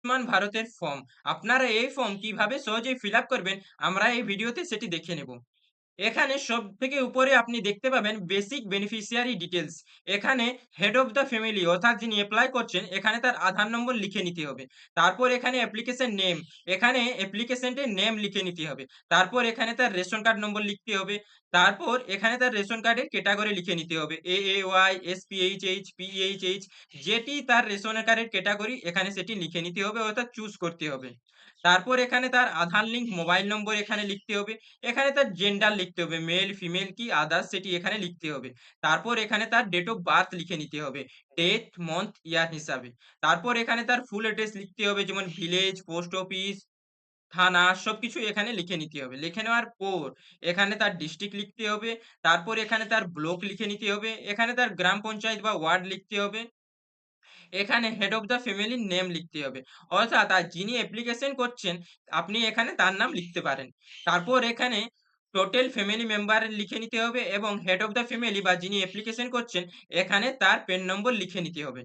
আয়ুষ্মান ভারতের ফর্ম। আপনারা এই ফর্ম কিভাবে সহজেই ফিল আপ করবেন আমরা এই ভিডিওতে সেটি দেখে নেব। এখানে সবথেকে উপরে আপনি দেখতে পাবেন বেসিক বেনিফিশিয়ারি ডিটেইলস। এখানে হেড অফ দ্য ফ্যামিলি অর্থাৎ যিনি এপ্লাই করছেন এখানে তার আধার নম্বর লিখে নিতে হবে। তারপর এখানে অ্যাপ্লিকেশন নেম, এখানে অ্যাপ্লিকেশনটির নেম লিখে নিতে হবে। তারপর এখানে তার রেশন কার্ড নম্বর লিখতে হবে। তারপর এখানে তার রেশন কার্ডের ক্যাটাগরি লিখে নিতে হবে। AAY, SPHH, PHH যেটি তার রেশন কার্ডের ক্যাটাগরি এখানে সেটি লিখে নিতে হবে অর্থাৎ চুজ করতে হবে। তারপর এখানে তার আধার লিঙ্ক মোবাইল নম্বর এখানে লিখতে হবে। এখানে তার জেন্ডার লিখতে হবে, মেল ফিমেল কি আদার্স সেটি এখানে লিখতে হবে। তারপর এখানে তার ডেট অফ বার্থ লিখে নিতে হবে, ডেট মন্থ ইয়ার হিসাবে। তারপর এখানে তার ফুল অ্যাড্রেস লিখতে হবে, যেমন ভিলেজ, পোস্ট অফিস, থানা সবকিছু এখানে লিখে নিতে হবে। লিখে নেওয়ার পর এখানে তার ডিস্ট্রিক্ট লিখতে হবে। তারপর এখানে তার ব্লক লিখে নিতে হবে। এখানে তার গ্রাম পঞ্চায়েত বা ওয়ার্ড লিখতে হবে। এখানে হেড অফ দ্য ফ্যামিলির নেম লিখতে হবে। অর্থাৎ যিনি অ্যাপ্লিকেশন করছেন আপনি এখানে তার নাম লিখতে পারেন। তারপর এখানে টোটাল ফ্যামিলি মেম্বার লিখে নিতে হবে এবং হেড অফ দ্য ফ্যামিলি বা যিনি অ্যাপ্লিকেশন করছেন এখানে তার পেন নম্বর লিখে নিতে হবে।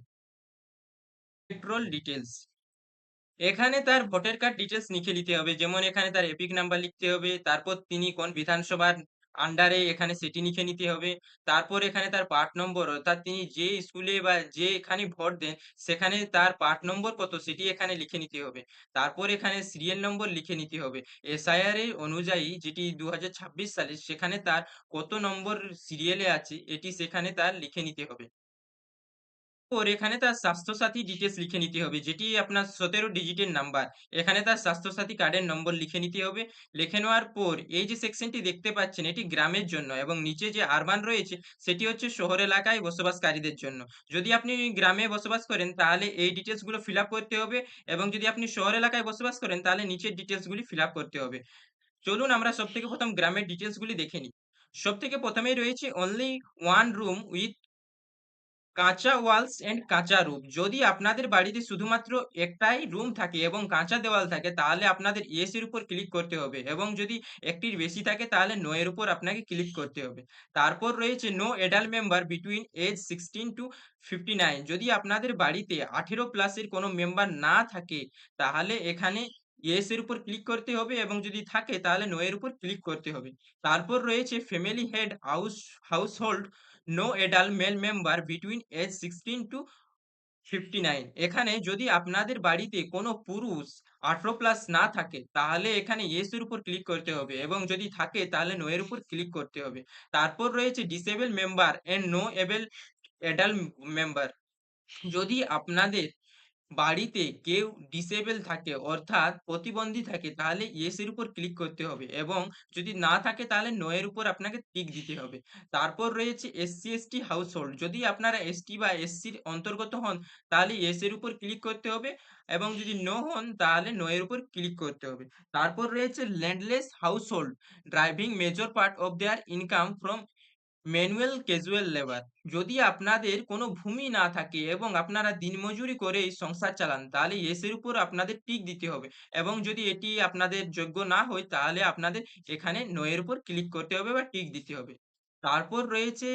পেট্রোল ডিটেইলস, এখানে তার ভোটার কার্ড ডিটেইলস লিখে নিতে হবে। যেমন এখানে তার এপিক নাম্বার লিখতে হবে। তারপর তিনি কোন বিধানসভার আন্ডারে এখানে সেটি লিখে নিতে হবে। তারপর এখানে তার পার্ট নম্বর অর্থাৎ তিনি যে স্কুলে বা যেখানে ভোট দেন সেখানে তার পার্ট নম্বর কত সেটি এখানে লিখে নিতে হবে। তারপর এখানে সিরিয়াল নম্বর লিখে নিতে হবে। এসআইআর এর অনুযায়ী যেটি ২০২৬ সালে সেখানে তার কত নম্বর সিরিয়ালে আছে এটি সেখানে তার লিখে নিতে হবে। ওর এখানে তার স্বাস্থ্যসাথী ডিটেইলস লিখে নিতে হবে যেটি আপনার ১৭ ডিজিটের নাম্বার। এখানে তার স্বাস্থ্যসাথী কার্ডের নম্বর লিখে নিতে হবে। লিখে নেওয়ার পর এই যে সেকশনটি দেখতে পাচ্ছেন এটি গ্রামের জন্য এবং নিচে যে আরবান রয়েছে সেটি হচ্ছে শহর এলাকায় বসবাসকারীদের জন্য। যদি আপনি গ্রামে বসবাস করেন তাহলে এই ডিটেইলস গুলো ফিল আপ করতে হবে এবং যদি আপনি শহর এলাকায় বসবাস করেন তাহলে নিচের ডিটেইলস গুলি ফিল আপ করতে হবে। চলুন আমরা সবথেকে প্রথম গ্রামের ডিটেইলস গুলি দেখে নিই। সবথেকে প্রথমেই রয়েছে only one room with কাঁচা ওয়ালস এন্ড কাঁচা রুফ। যদি আপনাদের বাড়িতে শুধুমাত্র একটাই রুম থাকে এবং কাঁচা দেওয়াল থাকে তাহলে আপনাদের ইয়েস এর উপর ক্লিক করতে হবে এবং যদি একটির বেশি থাকে তাহলে নো এর উপর আপনাকে ক্লিক করতে হবে। তারপর রয়েছে no adult member between age 16 to 59। যদি আপনাদের বাড়িতে 18 প্লাস এর কোনো মেম্বার না থাকে তাহলে এখানে ইয়েস এর উপর ক্লিক করতে হবে এবং যদি থাকে তাহলে নো এর উপর ক্লিক করতে হবে। তারপর রয়েছে family head household no adult male member between age 16 to 59। এখানে যদি আপনাদের বাড়িতে কোনো পুরুষ 18 প্লাস না থাকে তাহলে এখানে ইয়েস এর উপর ক্লিক করতে হবে এবং যদি থাকে তাহলে নো এর উপর ক্লিক করতে হবে। তারপর রয়েছে disable member and no able adult member. যদি আপনাদের বাড়িতে কেউ ডিসেবল থাকে অর্থাৎ প্রতিবন্ধী থাকে তাহলে ইয়েস এর উপর ক্লিক করতে হবে এবং যদি না থাকে তাহলে নো এর উপর আপনাকে টিক দিতে হবে। তারপর রয়েছে এসসি এসটি হাউসহোল্ড। যদি আপনারা এসটি বা এসসির অন্তর্গত হন তাহলে ইয়েস এর উপর ক্লিক করতে হবে এবং যদি নো হন তাহলে নো এর উপর ক্লিক করতে হবে। তারপর রয়েছে landless household driving major part of their income from manual casual labour. যদি আপনাদের কোনো ভূমি না থাকে এবং আপনারা দিনমজুরি করেই সংসার চালান তাহলে ইয়েস এর উপর আপনাদের টিক দিতে হবে এবং যদি এটি আপনাদের যোগ্য না হয় তাহলে আপনাদের এখানে নো এর উপর ক্লিক করতে হবে বা টিক দিতে হবে। তারপর রয়েছে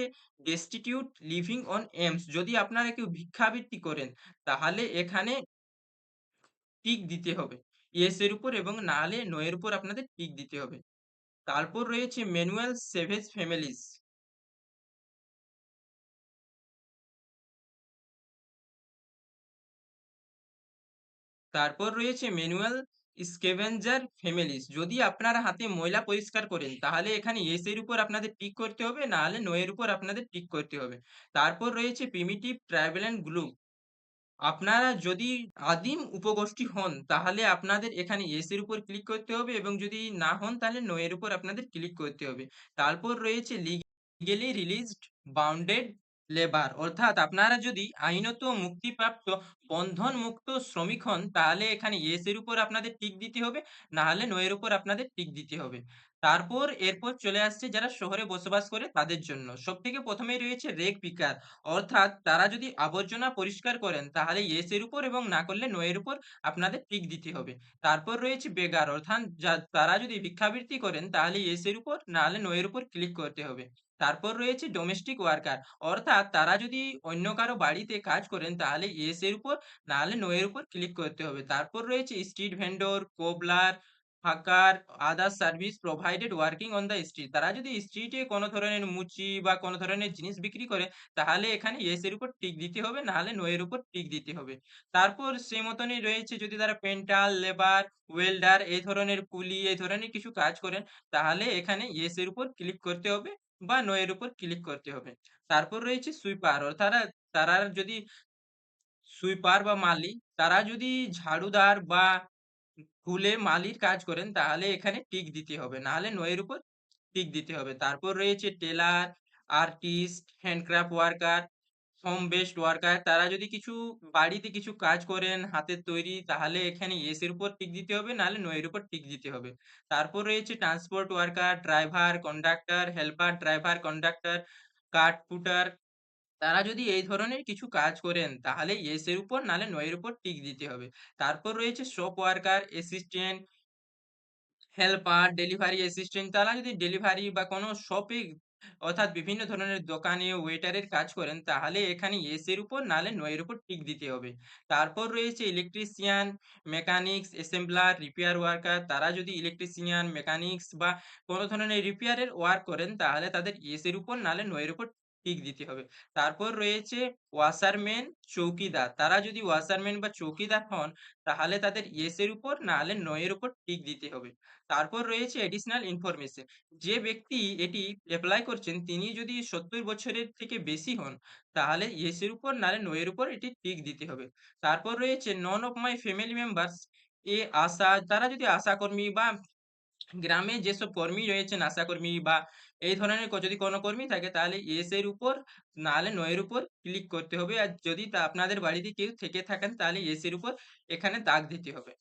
ডেস্টিটিউট লিভিং অন এমস। যদি আপনারা কেউ ভিক্ষাবৃত্তি করেন তাহলে এখানে টিক দিতে হবে ইয়েস এর উপর এবং না হলে নো এর উপর আপনাদের টিক দিতে হবে। তারপর রয়েছে ম্যানুয়াল সেভেজ ফ্যামিলিজ। তারপর রয়েছে ম্যানুয়াল স্ক্যাভেঞ্জার ফ্যামিলিস। যদি আপনারা হাতে ময়লা পরিষ্কার করেন তাহলে এখানে ইয়েস এর উপর আপনাদের টিক করতে হবে না হলে নো এর উপর আপনাদের টিক করতে হবে। তারপর রয়েছে প্রিমিটিভ ট্রাইবাল এন্ড গ্রুপ। আপনারা যদি আদিম উপগোষ্ঠী হন তাহলে আপনাদের এখানে ইয়েস এর উপর ক্লিক করতে হবে এবং যদি না হন তাহলে নো এর উপর আপনাদের ক্লিক করতে হবে। তারপর রয়েছে লিগ্যালি রিলিজড বাউন্ডেড লেবার অর্থাৎ আপনারা যদি আইনত মুক্তিপ্রাপ্ত বন্ধন মুক্ত শ্রমিক হন তাহলে এখানে ইয়েস এর উপর আপনাদের টিক দিতে হবে না হলে নো এর উপর আপনাদের টিক দিতে হবে। তারপর এরপর চলে আসছে যারা শহরে বসবাস করে তাদের জন্য। সবথেকে প্রথমেই রয়েছে রেক পিকার অর্থাৎ তারা যদি আবর্জনা পরিষ্কার করেন তাহলে ইয়েস এর উপর এবং না করলে নো এর উপর আপনাদের টিক দিতে হবে। তারপর রয়েছে বেগার অর্থাৎ তারা যদি ভিক্ষাবৃত্তি করেন তাহলে ইয়েস এর উপর না হলে নো এর উপর ক্লিক করতে হবে। তারপর রয়েছে ডোমেস্টিক ওয়ার্কার অর্থাৎ তারা যদি অন্য কারো বাড়িতে কাজ করেন তাহলে ইয়েস এর উপর নাহলে নো এর উপর ক্লিক করতে হবে। তারপর রয়েছে street vendor, cobbler, hawker, others service provided working on the street. তারা যদি স্ট্রিটে কোনো ধরনের মুচি বা কোনো ধরনের জিনিস বিক্রি করে তাহলে এখানে ইয়েস এর উপর টিক দিতে হবে, নাহলে নো এর উপর টিক দিতে হবে। তারপর সেই মতনই রয়েছে যদি তারা পেন্টার, লেবার, ওয়েল্ডার এই ধরনের কুলি এই ধরনের কিছু কাজ করেন তাহলে এখানে ইয়েস এর উপর ক্লিক করতে হবে বা নো এর উপর ক্লিক করতে হবে। তারপর রয়েছে সুইপার, অর্থাৎ তারা যদি সুইপার বা মালি তারা যদি ঝাড়ুদার বা ফুলে মালির কাজ করেন তাহলে এখানে টিক দিতে হবে, নাহলে নো এর উপর টিক দিতে হবে। তারপর রয়েছে tailor, artist, handcraft worker, home based worker. তারা যদি কিছু বাড়িতে কিছু কাজ করেন হাতের তৈরি তাহলে এখানে ইয়েস এর উপর টিক দিতে হবে, নাহলে নো এর উপর টিক দিতে হবে। তারপর রয়েছে transport worker, driver, conductor, helper driver, conductor, কাঠ পুটার। তারা যদি এই ধরনের কিছু কাজ করেন তাহলে ইয়েস এর উপর নাহলে নো এর উপর টিক দিতে হবে। তারপর রয়েছে shop worker, assistant, helper, delivery assistant. তারা যদি ডেলিভারি বা কোনো শপে অর্থাৎ বিভিন্ন ধরনের দোকানে ওয়েটারের কাজ করেন তাহলে এখানে ইয়েস এর উপর নাহলে নো এর উপর টিক দিতে হবে। তারপর রয়েছে electrician, mechanics, assembler, repair worker. তারা যদি ইলেকট্রিশিয়ান, মেকানিক্স বা কোনো ধরনের রিপেয়ারের ওয়ার্ক করেন তাহলে তাদের ইয়েস এর উপর নাহলে নো এর উপর টিক দিতে হবে। তারপর রয়েছে ওয়াশারম্যান, চৌকিদার। তারা যদি ওয়াশারম্যান বা চৌকিদার হন তাহলে তাদের ইয়েস এর উপর নাহলে নো এর উপর টিক দিতে হবে। তারপর রয়েছে এডিশনাল ইনফরমেশন। যে ব্যক্তি এটি এপ্লাই করছেন তিনি যদি ৭০ বছরের থেকে বেশি হন তাহলে ইয়েস এর উপর নাহলে নো এর উপর এটি টিক দিতে হবে। তারপর রয়েছে none of my family members এ আশা। তারা যদি আশাকর্মী বা গ্রামে যেসব কর্মী রয়েছেন আশাকর্মী বা এই ধরনের যদি কোনো কর্মী থাকে তাহলে ইয়েস এর উপর নাহলে নো এর উপর ক্লিক করতে হবে। আর যদি আপনাদের বাড়িতে কেউ থেকে থাকেন তাহলে ইয়েস এর উপর এখানে দাগ দিতে হবে।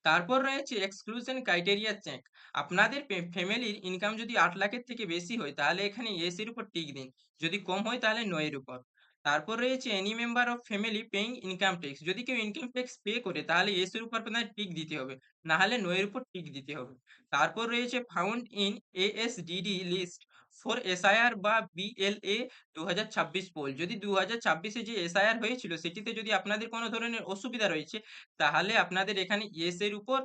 তারপর রয়েছে এক্সক্লুশন ক্রাইটেরিয়া চেক। আপনাদের ফ্যামিলির ইনকাম যদি ৮ লাখের থেকে বেশি হয় তাহলে এখানে ইয়েস এর উপর টিক দিন। যদি কম হয় তাহলে নো এর উপর। তারপর রয়েছে any member of family paying income tax. যদি কেউ ইনকাম ট্যাক্স পে করে তাহলে ইয়েস এর উপর আপনাদের টিক দিতে হবে, না হলে নো এর উপর টিক দিতে হবে। তারপর রয়েছে found in ASDD list for SIR বা বিএলএ ২০২৬ পোল। যদি ২০২৬ এ যে এসআইআর হয়েছিল সেটিতে যদি আপনাদের কোনো ধরনের অসুবিধা রয়েছে তাহলে আপনাদের এখানে ইয়েস এর উপর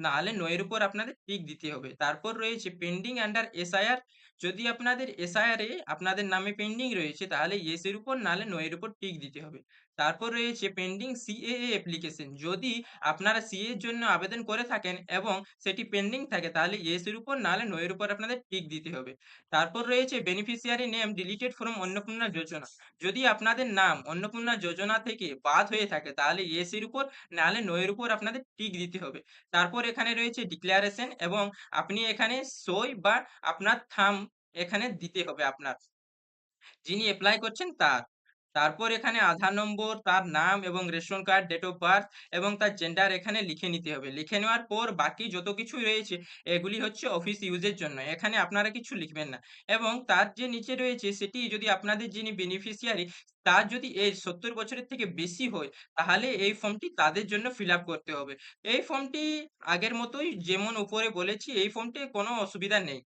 নাহলে নো এর উপর আপনাদের টিক দিতে হবে। তারপর রয়েছে পেন্ডিং আন্ডার এসআইআর। যদি আপনাদের এসআইআর এ আপনাদের নামে পেন্ডিং রয়েছে তাহলে ইয়েস এর উপর নাহলে নো এর উপর টিক দিতে হবে। তারপর রয়েছে পেন্ডিং সিএএ অ্যাপ্লিকেশন। যদি আপনারা সিএ এর জন্য আবেদন করে থাকেন এবং সেটি পেন্ডিং থাকে তাহলে ইয়েস এর উপর নাহলে নো এর উপর আপনাদের টিক দিতে হবে। তারপর রয়েছে beneficiary name deleted from Annapurna যোজনা। যদি আপনাদের নাম অন্নপূর্ণা যোজনা থেকে বাদ হয়ে থাকে তাহলে ইয়েস এর উপর নাহলে নো এর উপর আপনাদের টিক দিতে হবে। তারপর এখানে রয়েছে ডিক্লারেশন এবং আপনি এখানে সই বা আপনার থাম্ব এখানে দিতে হবে আপনার, যিনি এপ্লাই করছেন তার। তারপর এখানে আধার নম্বর, তার নাম এবং ration card, date of birth এবং তার জেন্ডার এখানে লিখে নিতে হবে। লিখে নেওয়ার পর বাকি যত কিছু রয়েছে এগুলি হচ্ছে অফিস ইউজের জন্য। এখানে আপনারা কিছু লিখবেন না। এবং তার যে নিচে রয়েছে সেটি যদি আপনাদের যিনি বেনিফিশিয়ারি তার যদি এজ ৭০ বছরের থেকে বেশি হয় তাহলে এই ফর্মটি তাদের জন্য ফিল আপ করতে হবে। এই ফর্মটি আগের মতোই যেমন উপরে বলেছি এই ফর্মটি কোনো অসুবিধা নেই।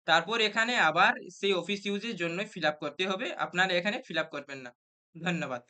তারপর এখানে আবার সেই অফিস ইউজের জন্যই ফিল আপ করতে হবে। আপনারা এখানে ফিল আপ করবেন না। ধন্যবাদ।